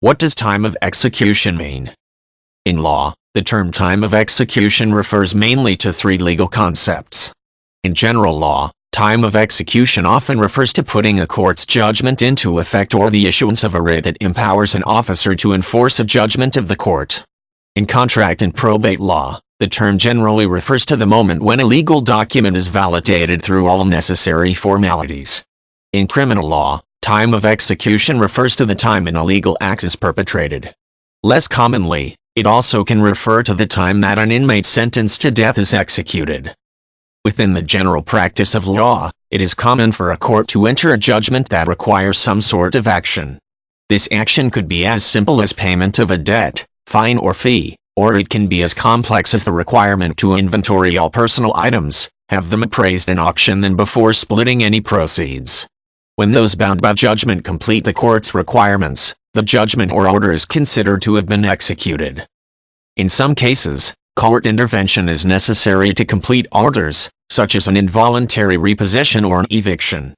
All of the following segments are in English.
What does time of execution mean? In law, the term time of execution refers mainly to three legal concepts. In general law, time of execution often refers to putting a court's judgment into effect or the issuance of a writ that empowers an officer to enforce a judgment of the court. In contract and probate law, the term generally refers to the moment when a legal document is validated through all necessary formalities. In criminal law, time of execution refers to the time an illegal act is perpetrated. Less commonly, it also can refer to the time that an inmate sentenced to death is executed. Within the general practice of law, it is common for a court to enter a judgment that requires some sort of action. This action could be as simple as payment of a debt, fine or fee, or it can be as complex as the requirement to inventory all personal items, have them appraised in auction and before splitting any proceeds. When those bound by judgment complete the court's requirements, the judgment or order is considered to have been executed. In some cases, court intervention is necessary to complete orders, such as an involuntary repossession or an eviction.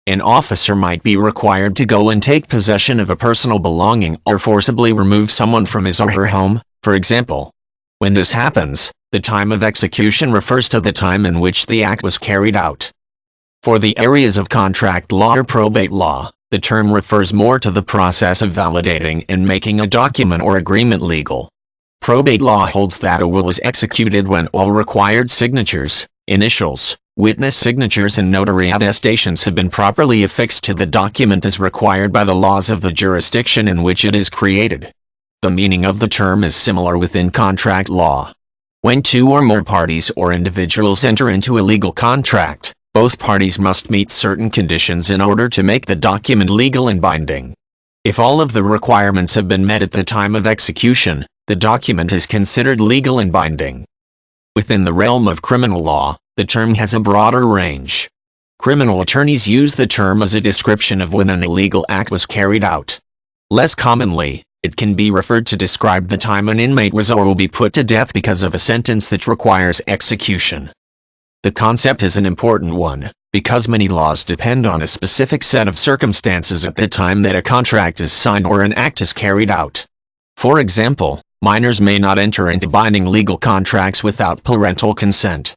An officer might be required to go and take possession of a personal belonging or forcibly remove someone from his or her home, for example. When this happens, the time of execution refers to the time in which the act was carried out. For the areas of contract law or probate law, the term refers more to the process of validating and making a document or agreement legal. Probate law holds that a will is executed when all required signatures, initials, witness signatures and notary attestations have been properly affixed to the document as required by the laws of the jurisdiction in which it is created. The meaning of the term is similar within contract law. When two or more parties or individuals enter into a legal contract, both parties must meet certain conditions in order to make the document legal and binding. If all of the requirements have been met at the time of execution, the document is considered legal and binding. Within the realm of criminal law, the term has a broader range. Criminal attorneys use the term as a description of when an illegal act was carried out. Less commonly, it can be referred to describe the time an inmate was or will be put to death because of a sentence that requires execution. The concept is an important one, because many laws depend on a specific set of circumstances at the time that a contract is signed or an act is carried out. For example, minors may not enter into binding legal contracts without parental consent.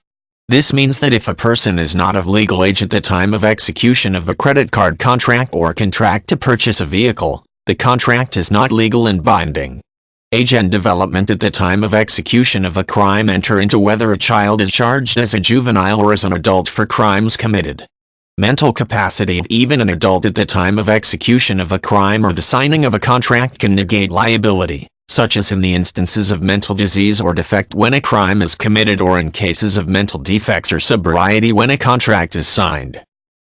This means that if a person is not of legal age at the time of execution of a credit card contract or contract to purchase a vehicle, the contract is not legal and binding. Age and development at the time of execution of a crime enter into whether a child is charged as a juvenile or as an adult for crimes committed. Mental capacity of even an adult at the time of execution of a crime or the signing of a contract can negate liability, such as in the instances of mental disease or defect when a crime is committed or in cases of mental defects or sobriety when a contract is signed.